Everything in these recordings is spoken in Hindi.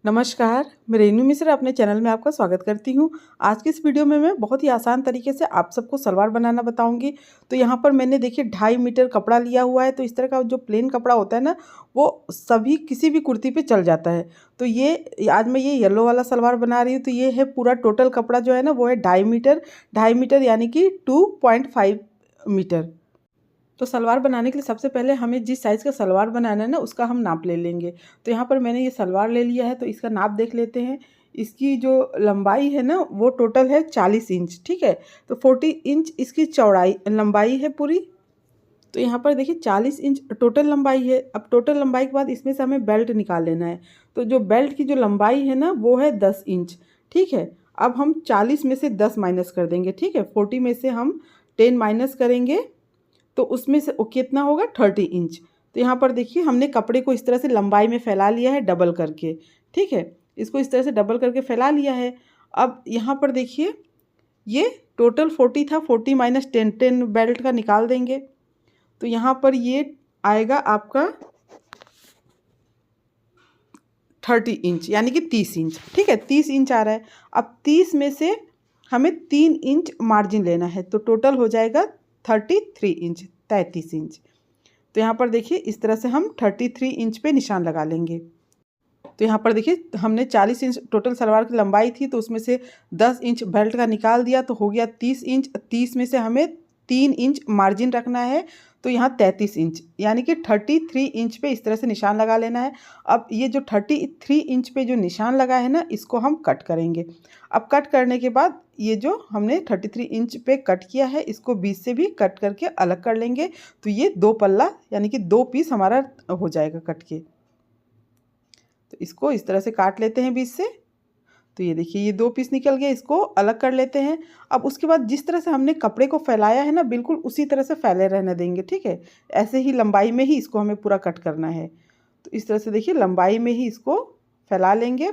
नमस्कार, मैं रेनू मिश्रा अपने चैनल में आपका स्वागत करती हूँ। आज की इस वीडियो में मैं बहुत ही आसान तरीके से आप सबको सलवार बनाना बताऊँगी। तो यहाँ पर मैंने देखिए 2.5 मीटर कपड़ा लिया हुआ है। तो इस तरह का जो प्लेन कपड़ा होता है ना, वो सभी किसी भी कुर्ती पे चल जाता है। तो ये आज मैं ये येलो वाला सलवार बना रही हूँ। तो ये है पूरा टोटल कपड़ा जो है ना, वो है 2.5 मीटर यानी कि 2.5 मीटर। तो सलवार बनाने के लिए सबसे पहले हमें जिस साइज़ का सलवार बनाना है ना, उसका हम नाप ले लेंगे। तो यहाँ पर मैंने ये सलवार ले लिया है, तो इसका नाप देख लेते हैं। इसकी जो लंबाई है ना, वो टोटल है 40 इंच, ठीक है। तो 40 इंच इसकी चौड़ाई लंबाई है पूरी। तो यहाँ पर देखिए 40 इंच टोटल लंबाई है। अब टोटल लंबाई के बाद इसमें से हमें बेल्ट निकाल लेना है। तो जो बेल्ट की जो लंबाई है ना, वो है 10 इंच, ठीक है। अब हम 40 में से 10 माइनस कर देंगे, ठीक है। 40 में से हम 10 माइनस करेंगे, तो उसमें से वो कितना होगा 30 इंच। तो यहाँ पर देखिए हमने कपड़े को इस तरह से लंबाई में फैला लिया है डबल करके, ठीक है। इसको इस तरह से डबल करके फैला लिया है। अब यहाँ पर देखिए ये टोटल 40 था, 40 माइनस 10 बेल्ट का निकाल देंगे। तो यहाँ पर ये आएगा आपका 30 इंच यानी कि 30 इंच, ठीक है। 30 इंच आ रहा है। अब 30 में से हमें 3 इंच मार्जिन लेना है, तो टोटल हो जाएगा 33 इंच, 33 इंच। तो यहाँ पर देखिए इस तरह से हम 33 इंच पे निशान लगा लेंगे। तो यहाँ पर देखिए हमने 40 इंच टोटल सलवार की लंबाई थी, तो उसमें से 10 इंच बेल्ट का निकाल दिया, तो हो गया 30 इंच। 30 में से हमें 3 इंच मार्जिन रखना है, तो यहाँ 33 इंच यानी कि 33 इंच पे इस तरह से निशान लगा लेना है। अब ये जो 33 इंच पे जो निशान लगा है ना, इसको हम कट करेंगे। अब कट करने के बाद ये जो हमने 33 इंच पे कट किया है, इसको बीच से भी कट करके अलग कर लेंगे। तो ये 2 पल्ला यानी कि 2 पीस हमारा हो जाएगा कट के। तो इसको इस तरह से काट लेते हैं बीच से। तो ये देखिए ये 2 पीस निकल गए, इसको अलग कर लेते हैं। अब उसके बाद जिस तरह से हमने कपड़े को फैलाया है ना, बिल्कुल उसी तरह से फैले रहने देंगे, ठीक है। ऐसे ही लंबाई में ही इसको हमें पूरा कट करना है। तो इस तरह से देखिए लंबाई में ही इसको फैला लेंगे।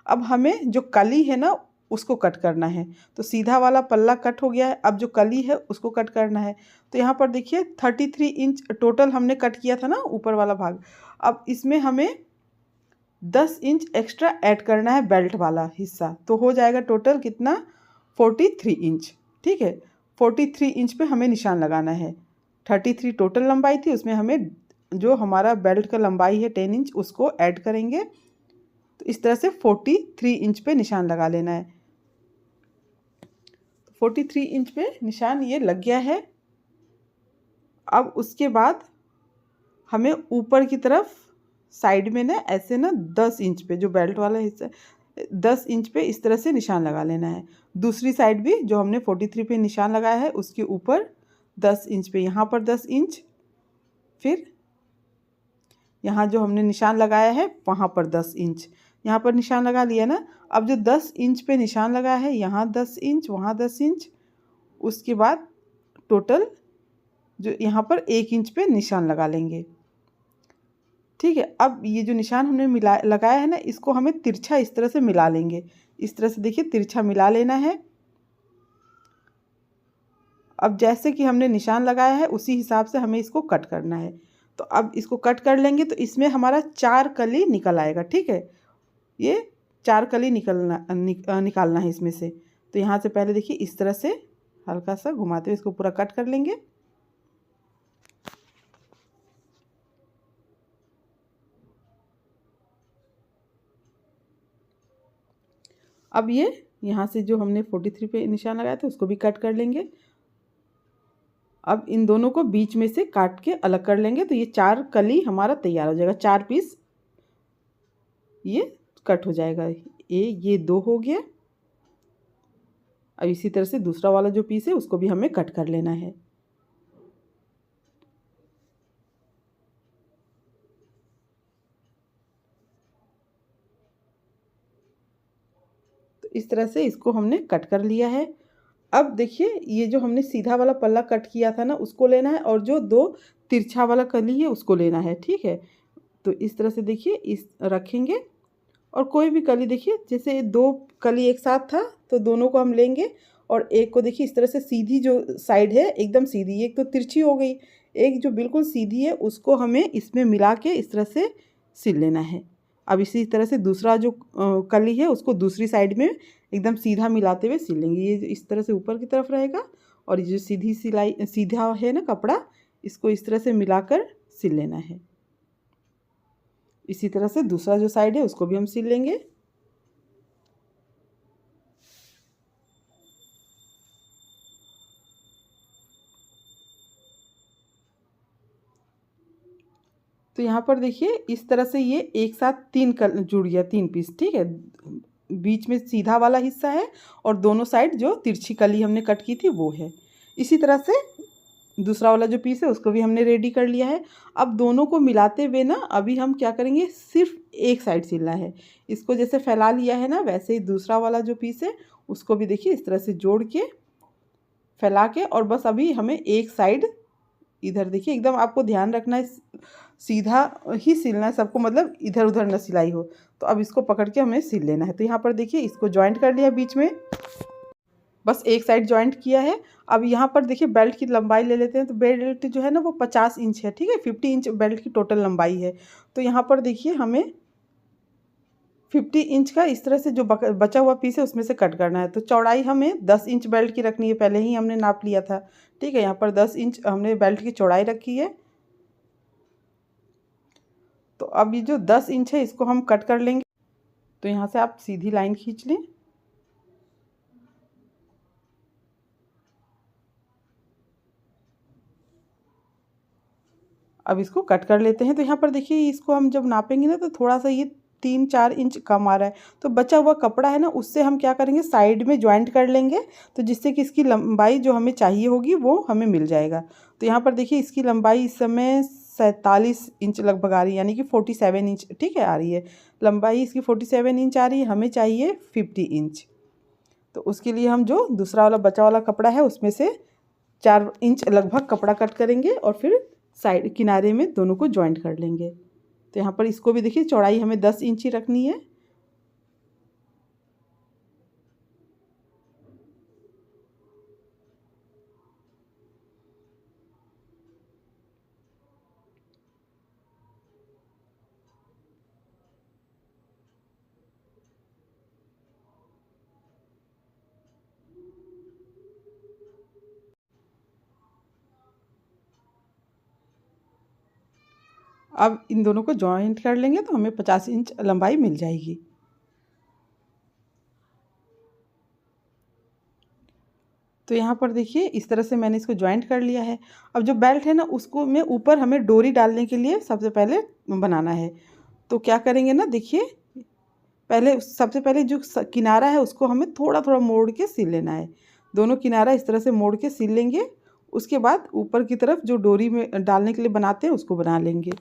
अब हमें जो कली है ना, उसको कट करना है। तो सीधा वाला पल्ला कट हो गया है, अब जो कली है उसको कट करना है। तो यहाँ पर देखिए 33 इंच टोटल हमने कट किया था ना ऊपर वाला भाग। अब इसमें हमें 10 इंच एक्स्ट्रा ऐड करना है बेल्ट वाला हिस्सा, तो हो जाएगा टोटल कितना 43 इंच, ठीक है। 43 इंच पे हमें निशान लगाना है। 33 टोटल लंबाई थी, उसमें हमें जो हमारा बेल्ट का लंबाई है 10 इंच उसको ऐड करेंगे। तो इस तरह से 43 इंच पे निशान लगा लेना है। 43 इंच पे निशान ये लग गया है। अब उसके बाद हमें ऊपर की तरफ साइड में ना ऐसे ना 10 इंच पे जो बेल्ट वाला हिस्सा 10 इंच पे इस तरह से निशान लगा लेना है। दूसरी साइड भी जो हमने 43 पे निशान लगाया है उसके ऊपर 10 इंच पे, यहाँ पर 10 इंच, फिर यहाँ जो हमने निशान लगाया है वहाँ पर 10 इंच, यहाँ पर निशान लगा लिया ना। अब जो 10 इंच पे निशान लगा है, यहाँ 10 इंच, वहाँ 10 इंच, उसके बाद टोटल जो यहाँ पर 1 इंच पे निशान लगा लेंगे, ठीक है। अब ये जो निशान हमने लगाया है ना, इसको हमें तिरछा इस तरह से मिला लेंगे। इस तरह से देखिए तिरछा मिला लेना है। अब जैसे कि हमने निशान लगाया है उसी हिसाब से हमें इसको कट करना है। तो अब इसको कट कर लेंगे, तो इसमें हमारा 4 कली निकल आएगा, ठीक है। ये 4 कली निकालना है इसमें से। तो यहाँ से पहले देखिए इस तरह से हल्का सा घुमाते हुए इसको पूरा कट कर लेंगे। अब ये यहाँ से जो हमने 43 पे निशान लगाया था उसको भी कट कर लेंगे। अब इन दोनों को बीच में से काट के अलग कर लेंगे। तो ये 4 कली हमारा तैयार हो जाएगा, 4 पीस ये कट हो जाएगा। ये 2 हो गया। अब इसी तरह से दूसरा वाला जो पीस है उसको भी हमें कट कर लेना है। तो इस तरह से इसको हमने कट कर लिया है। अब देखिए ये जो हमने सीधा वाला पल्ला कट किया था ना, उसको लेना है, और जो 2 तिरछा वाला कली है उसको लेना है, ठीक है। तो इस तरह से देखिए इस रखेंगे, और कोई भी कली देखिए जैसे 2 कली एक साथ था तो दोनों को हम लेंगे, और एक को देखिए इस तरह से सीधी जो साइड है एकदम सीधी, एक तो तिरछी हो गई, एक जो बिल्कुल सीधी है उसको हमें इसमें मिला के इस तरह से सिल लेना है। अब इसी तरह से दूसरा जो कली है उसको दूसरी साइड में एकदम सीधा मिलाते हुए सिल लेंगे। ये इस तरह से ऊपर की तरफ रहेगा और ये जो सीधी सिलाई सीधा है ना कपड़ा, इसको इस तरह से मिलाकर सिल लेना है। इसी तरह से दूसरा जो साइड है उसको भी हम सिल लेंगे। तो यहाँ पर देखिए इस तरह से ये एक साथ तीन जुड़ गया, 3 पीस, ठीक है। बीच में सीधा वाला हिस्सा है और दोनों साइड जो तिरछी कली हमने कट की थी वो है। इसी तरह से दूसरा वाला जो पीस है उसको भी हमने रेडी कर लिया है। अब दोनों को मिलाते हुए ना अभी हम क्या करेंगे, सिर्फ एक साइड सिलना है। इसको जैसे फैला लिया है ना, वैसे ही दूसरा वाला जो पीस है उसको भी देखिए इस तरह से जोड़ के फैला के, और बस अभी हमें एक साइड इधर देखिए एकदम आपको ध्यान रखना है, सीधा ही सिलना है सबको, मतलब इधर उधर न सिलाई हो। तो अब इसको पकड़ के हमें सिल लेना है। तो यहाँ पर देखिए इसको जॉइंट कर लिया बीच में, बस एक साइड जॉइंट किया है। अब यहाँ पर देखिए बेल्ट की लंबाई ले लेते हैं। तो बेल्ट जो है ना वो 50 इंच है, ठीक है। 50 इंच बेल्ट की टोटल लंबाई है। तो यहाँ पर देखिए हमें 50 इंच का इस तरह से जो बचा हुआ पीस है उसमें से कट करना है। तो चौड़ाई हमें 10 इंच बेल्ट की रखनी है, पहले ही हमने नाप लिया था, ठीक है। यहाँ पर 10 इंच हमने बेल्ट की चौड़ाई रखी है। तो अब ये जो 10 इंच है इसको हम कट कर लेंगे। तो यहाँ से आप सीधी लाइन खींच लें। अब इसको कट कर लेते हैं। तो यहाँ पर देखिए इसको हम जब नापेंगे ना तो थोड़ा सा ये 3-4 इंच कम आ रहा है। तो बचा हुआ कपड़ा है ना उससे हम क्या करेंगे, साइड में जॉइंट कर लेंगे, तो जिससे कि इसकी लंबाई जो हमें चाहिए होगी वो हमें मिल जाएगा। तो यहाँ पर देखिए इसकी लंबाई इस समय 47 इंच लगभग आ रही है, यानी कि 47 इंच, ठीक है, आ रही है। लंबाई इसकी 47 इंच आ रही है, हमें चाहिए 50 इंच। तो उसके लिए हम जो दूसरा वाला बचा वाला कपड़ा है उसमें से 4 इंच लगभग कपड़ा कट करेंगे और फिर साइड किनारे में दोनों को जॉइंट कर लेंगे। तो यहाँ पर इसको भी देखिए चौड़ाई हमें 10 इंच ही रखनी है। अब इन दोनों को जॉइंट कर लेंगे तो हमें 50 इंच लंबाई मिल जाएगी। तो यहाँ पर देखिए इस तरह से मैंने इसको जॉइंट कर लिया है। अब जो बेल्ट है ना उसको में ऊपर हमें डोरी डालने के लिए सबसे पहले बनाना है। तो क्या करेंगे ना, देखिए पहले सबसे पहले जो किनारा है उसको हमें थोड़ा थोड़ा मोड़ के सिल लेना है। दोनों किनारा इस तरह से मोड़ के सिल लेंगे। उसके बाद ऊपर की तरफ जो डोरी में डालने के लिए बनाते हैं उसको बना लेंगे।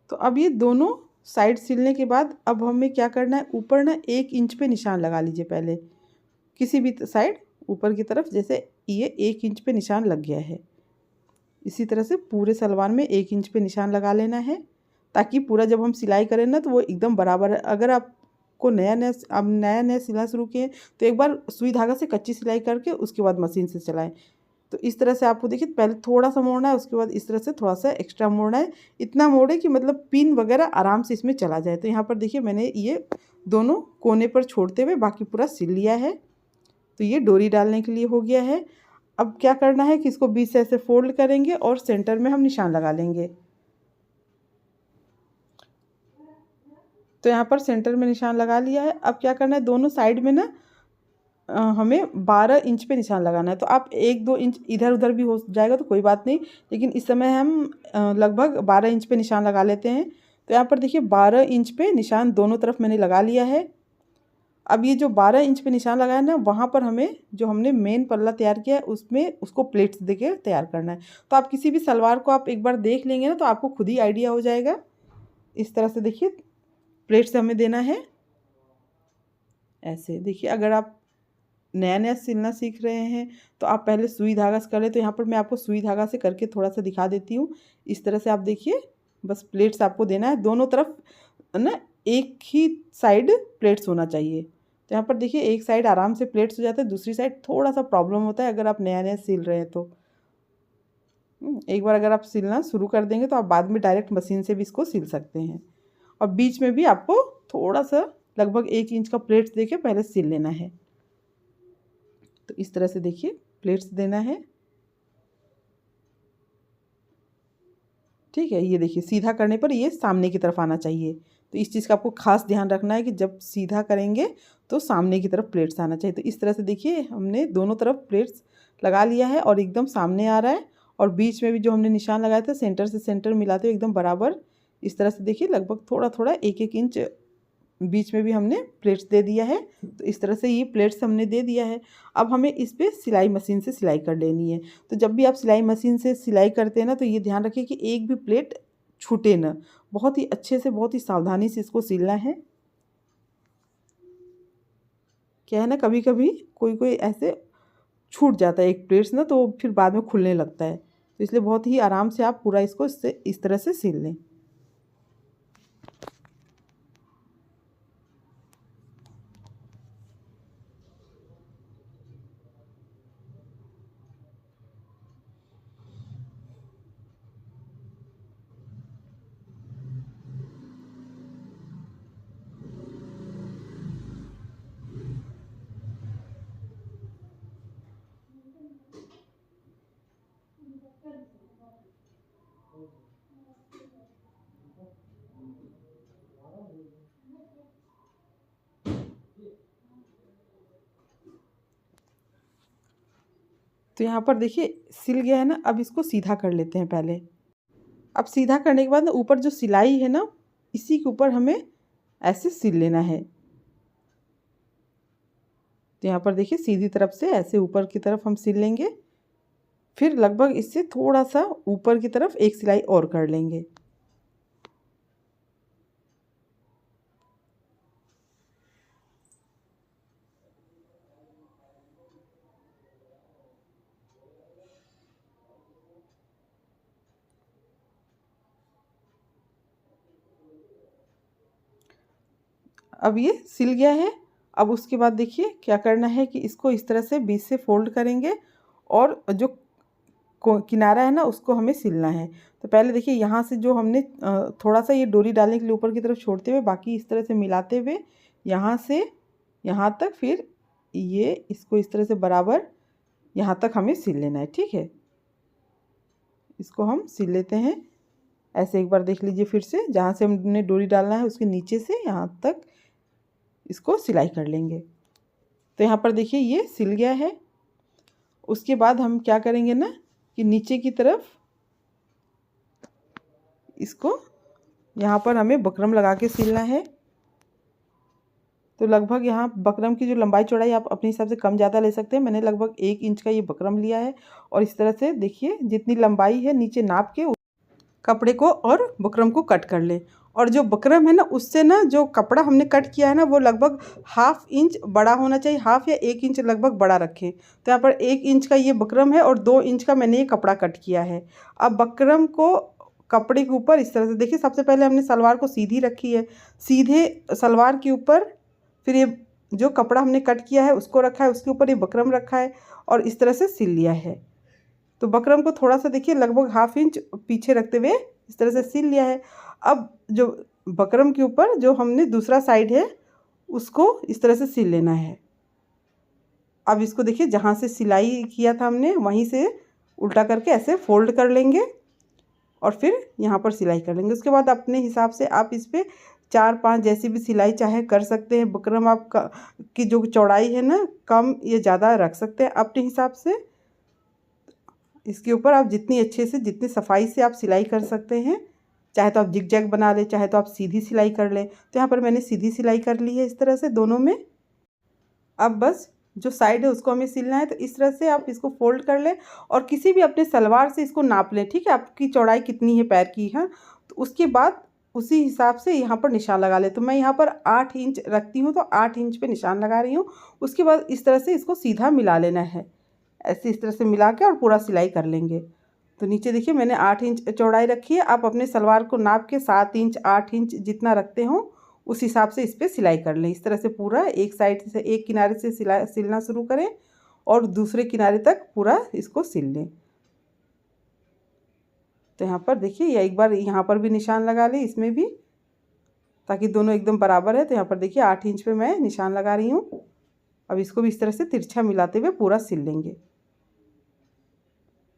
तो अब ये दोनों साइड सिलने के बाद अब हमें क्या करना है, ऊपर ना 1 इंच पे निशान लगा लीजिए पहले, किसी भी साइड ऊपर की तरफ। जैसे ये 1 इंच पे निशान लग गया है, इसी तरह से पूरे सलवार में 1 इंच पे निशान लगा लेना है, ताकि पूरा जब हम सिलाई करें ना तो वो एकदम बराबर है। अगर आपको नया नया सिलना शुरू किए तो एक बार सुई धागा से कच्ची सिलाई करके उसके बाद मशीन से चलाएं। तो इस तरह से आपको देखिए पहले थोड़ा सा मोड़ना है, उसके बाद इस तरह से थोड़ा सा एक्स्ट्रा मोड़ना है। इतना मोड़े कि मतलब पिन वगैरह आराम से इसमें चला जाए। तो यहाँ पर देखिए मैंने ये दोनों कोने पर छोड़ते हुए बाकी पूरा सिल लिया है। तो ये डोरी डालने के लिए हो गया है। अब क्या करना है कि इसको बीच से ऐसे फोल्ड करेंगे और सेंटर में हम निशान लगा लेंगे। तो यहाँ पर सेंटर में निशान लगा लिया है। अब क्या करना है, दोनों साइड में ना हमें 12 इंच पे निशान लगाना है। तो आप 1-2 इंच इधर उधर भी हो जाएगा तो कोई बात नहीं, लेकिन इस समय हम लगभग 12 इंच पे निशान लगा लेते हैं। तो यहाँ पर देखिए 12 इंच पे निशान दोनों तरफ मैंने लगा लिया है। अब ये जो 12 इंच पे निशान लगाया ना, वहाँ पर हमें जो हमने मेन पल्ला तैयार किया है उसमें उसको प्लेट्स देके तैयार करना है। तो आप किसी भी सलवार को आप एक बार देख लेंगे ना तो आपको खुद ही आइडिया हो जाएगा। इस तरह से देखिए प्लेट्स हमें देना है। ऐसे देखिए, अगर आप नया नया सिलना सीख रहे हैं तो आप पहले सुई धागा से कर ले। तो यहाँ पर मैं आपको सुई धागा से करके थोड़ा सा दिखा देती हूँ। इस तरह से आप देखिए, बस प्लेट्स आपको देना है दोनों तरफ ना, एक ही साइड प्लेट्स होना चाहिए। तो यहाँ पर देखिए एक साइड आराम से प्लेट्स हो जाता है, दूसरी साइड थोड़ा सा प्रॉब्लम होता है अगर आप नया नया सिल रहे हैं तो। एक बार अगर आप सिलना शुरू कर देंगे तो आप बाद में डायरेक्ट मशीन से भी इसको सिल सकते हैं। और बीच में भी आपको थोड़ा सा लगभग 1 इंच का प्लेट्स देके पहले सिल लेना है। तो इस तरह से देखिए प्लेट्स देना है, ठीक है। ये देखिए सीधा करने पर ये सामने की तरफ आना चाहिए। तो इस चीज़ का आपको खास ध्यान रखना है कि जब सीधा करेंगे तो सामने की तरफ प्लेट्स आना चाहिए। तो इस तरह से देखिए हमने दोनों तरफ प्लेट्स लगा लिया है और एकदम सामने आ रहा है। और बीच में भी जो हमने निशान लगाया था सेंटर से सेंटर मिलाते हुए एकदम बराबर इस तरह से देखिए लगभग थोड़ा थोड़ा 1-1 इंच बीच में भी हमने प्लेट्स दे दिया है। तो इस तरह से ये प्लेट्स हमने दे दिया है। अब हमें इस पर सिलाई मशीन से सिलाई कर लेनी है। तो जब भी आप सिलाई मशीन से सिलाई करते हैं ना, तो ये ध्यान रखिए कि एक भी प्लेट छूटे ना। बहुत ही अच्छे से, बहुत ही सावधानी से इसको सिलना है। क्या है ना, कभी कभी कोई कोई ऐसे छूट जाता है एक प्लेट्स ना, तो फिर बाद में खुलने लगता है। तो इसलिए बहुत ही आराम से आप पूरा इसको इस तरह से सिल लें। तो यहाँ पर देखिए सिल गया है ना। अब इसको सीधा कर लेते हैं पहले। अब सीधा करने के बाद ना ऊपर जो सिलाई है ना, इसी के ऊपर हमें ऐसे सिल लेना है। तो यहाँ पर देखिए सीधी तरफ से ऐसे ऊपर की तरफ हम सिल लेंगे। फिर लगभग इससे थोड़ा सा ऊपर की तरफ एक सिलाई और कर लेंगे। अब ये सिल गया है। अब उसके बाद देखिए क्या करना है कि इसको इस तरह से बीच से फोल्ड करेंगे और जो किनारा है ना उसको हमें सिलना है। तो पहले देखिए यहाँ से जो हमने थोड़ा सा ये डोरी डालने के लिए ऊपर की तरफ छोड़ते हुए बाकी इस तरह से मिलाते हुए यहाँ से यहाँ तक, फिर ये इसको इस तरह से बराबर यहाँ तक हमें सिल लेना है, ठीक है। इसको हम सिल लेते हैं ऐसे। एक बार देख लीजिए फिर से, जहाँ से हमने डोरी डालना है उसके नीचे से यहाँ तक इसको सिलाई कर लेंगे। तो यहाँ पर देखिए ये सिल गया है। उसके बाद हम क्या करेंगे ना कि नीचे की तरफ इसको यहाँ पर हमें बकरम लगा के सिलना है। तो लगभग यहाँ बकरम की जो लंबाई चौड़ाई आप अपने हिसाब से कम ज़्यादा ले सकते हैं। मैंने लगभग 1 इंच का ये बकरम लिया है और इस तरह से देखिए जितनी लंबाई है नीचे नाप के कपड़े को और बकरम को कट कर लें। और जो बकरम है ना उससे ना जो कपड़ा हमने कट किया है ना वो लगभग 1/2 इंच बड़ा होना चाहिए। 1/2 या 1 इंच लगभग बड़ा रखें। तो यहाँ पर 1 इंच का ये बकरम है और 2 इंच का मैंने ये कपड़ा कट किया है। अब बकरम को कपड़े के ऊपर इस तरह से देखिए, सबसे पहले हमने सलवार को सीधी रखी है। सीधे सलवार के ऊपर फिर ये जो कपड़ा हमने कट किया है उसको रखा है, उसके ऊपर ये बकरम रखा है और इस तरह से सिल लिया है। तो बकरम को थोड़ा सा देखिए लगभग 1/2 इंच पीछे रखते हुए इस तरह से सिल लिया है। अब जो बकरम के ऊपर जो हमने दूसरा साइड है उसको इस तरह से सिल लेना है। अब इसको देखिए जहाँ से सिलाई किया था हमने वहीं से उल्टा करके ऐसे फोल्ड कर लेंगे और फिर यहाँ पर सिलाई कर लेंगे। उसके बाद अपने हिसाब से आप इस पर 4-5 जैसी भी सिलाई चाहे कर सकते हैं। बकरम आप की जो चौड़ाई है ना कम या ज़्यादा रख सकते हैं अपने हिसाब से। इसके ऊपर आप जितनी अच्छे से जितनी सफाई से आप सिलाई कर सकते हैं, चाहे तो आप जिग जैग बना लें, चाहे तो आप सीधी सिलाई कर लें। तो यहाँ पर मैंने सीधी सिलाई कर ली है इस तरह से दोनों में। अब बस जो साइड है उसको हमें सिलना है। तो इस तरह से आप इसको फोल्ड कर लें और किसी भी अपने सलवार से इसको नाप लें, ठीक है, आपकी चौड़ाई कितनी है पैर की। हाँ, तो उसके बाद उसी हिसाब से यहाँ पर निशान लगा ले। तो मैं यहाँ पर 8 इंच रखती हूँ, तो 8 इंच पे निशान लगा रही हूँ। उसके बाद इस तरह से इसको सीधा मिला लेना है, ऐसे इस तरह से मिला के और पूरा सिलाई कर लेंगे। तो नीचे देखिए मैंने 8 इंच चौड़ाई रखी है। आप अपने सलवार को नाप के 7 इंच 8 इंच जितना रखते हो उस हिसाब से इस पर सिलाई कर लें। इस तरह से पूरा एक साइड से, एक किनारे से सिलना शुरू करें और दूसरे किनारे तक पूरा इसको सिल लें। तो यहाँ पर देखिए, या एक बार यहाँ पर भी निशान लगा लें, इसमें भी, ताकि दोनों एकदम बराबर है। तो यहाँ पर देखिए 8 इंच पे मैं निशान लगा रही हूँ। अब इसको भी इस तरह से तिरछा मिलाते हुए पूरा सिल लेंगे।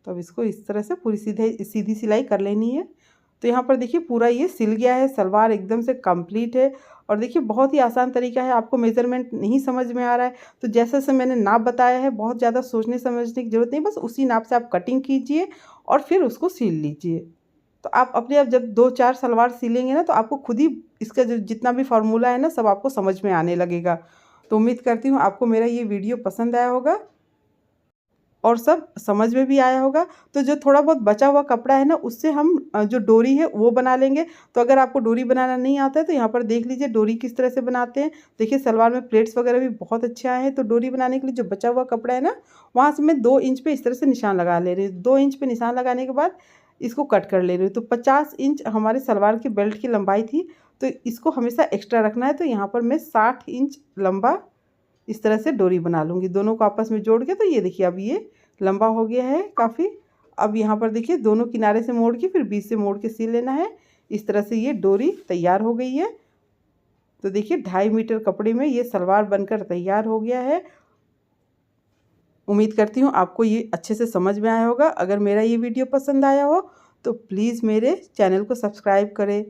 तो अब इसको इस तरह से पूरी सीधी सिलाई कर लेनी है। तो यहाँ पर देखिए पूरा ये सिल गया है, सलवार एकदम से कंप्लीट है। और देखिए बहुत ही आसान तरीका है। आपको मेज़रमेंट नहीं समझ में आ रहा है तो जैसे जैसे मैंने नाप बताया है, बहुत ज़्यादा सोचने समझने की ज़रूरत नहीं, बस उसी नाप से आप कटिंग कीजिए और फिर उसको सिल लीजिए। तो आप अपने आप जब 2-4 सलवार सिलेंगे ना, तो आपको खुद ही इसका जो जितना भी फार्मूला है ना, सब आपको समझ में आने लगेगा। तो उम्मीद करती हूँ आपको मेरा ये वीडियो पसंद आया होगा और सब समझ में भी आया होगा। तो जो थोड़ा बहुत बचा हुआ कपड़ा है ना, उससे हम जो डोरी है वो बना लेंगे। तो अगर आपको डोरी बनाना नहीं आता है तो यहाँ पर देख लीजिए डोरी किस तरह से बनाते हैं। देखिए सलवार में प्लेट्स वगैरह भी बहुत अच्छे आए हैं। तो डोरी बनाने के लिए जो बचा हुआ कपड़ा है ना, वहाँ से मैं 2 इंच पे इस तरह से निशान लगा ले रही हूँ। 2 इंच पे निशान लगाने के बाद इसको कट कर ले रही हूँ। तो 50 इंच हमारे सलवार की बेल्ट की लंबाई थी, तो इसको हमेशा एक्स्ट्रा रखना है। तो यहाँ पर मैं 60 इंच लंबा इस तरह से डोरी बना लूँगी, दोनों को आपस में जोड़ के। तो ये देखिए अब ये लंबा हो गया है काफ़ी। अब यहाँ पर देखिए दोनों किनारे से मोड़ के फिर बीच से मोड़ के सिल लेना है। इस तरह से ये डोरी तैयार हो गई है। तो देखिए 2.5 मीटर कपड़े में ये सलवार बनकर तैयार हो गया है। उम्मीद करती हूँ आपको ये अच्छे से समझ में आया होगा। अगर मेरा ये वीडियो पसंद आया हो तो प्लीज़ मेरे चैनल को सब्सक्राइब करें,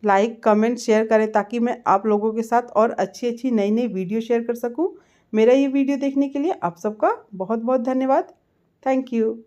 लाइक कमेंट शेयर करें, ताकि मैं आप लोगों के साथ और अच्छी नई नई वीडियो शेयर कर सकूं। मेरा ये वीडियो देखने के लिए आप सबका बहुत बहुत धन्यवाद। Thank you.